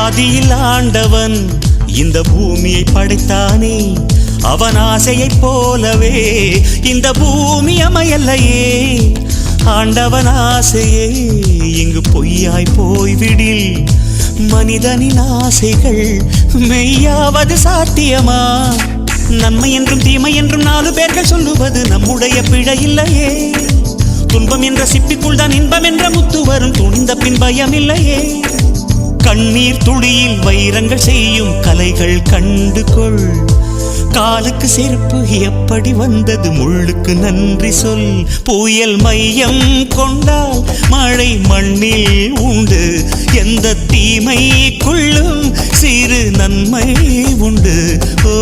ஆதியில் ஆண்டவன் இந்த பூமியை படைத்தானே, அவன் ஆசையைப் போலவே இந்த பூமி அமையல்லையே. ஆண்டவன் ஆசையே இங்கு பொய்யாய் போய்விடில், மனிதனின் ஆசைகள் மெய்யாவது சாத்தியமா? நன்மை என்றும் தீமை என்றும் 4 பேர்கள் சொல்லுவது நம்முடைய பிழை இல்லையே. துன்பம் என்ற சிப்பிக்குள் தான் இன்பம் என்ற முத்து வரும், துணிந்த பின் பயம் இல்லையே. கண்ணீர் துளியில் வைரங்கள் செய்யும் கலைகள் கண்டு கொள். காலுக்கு செருப்பு எப்படி வந்தது, முள்ளுக்கு நன்றி சொல். புயல் மையம் கொண்டால் மழை மண்ணில் உண்டு, எந்த தீமைக்குள்ளும் சிறு நன்மை உண்டு. ஓ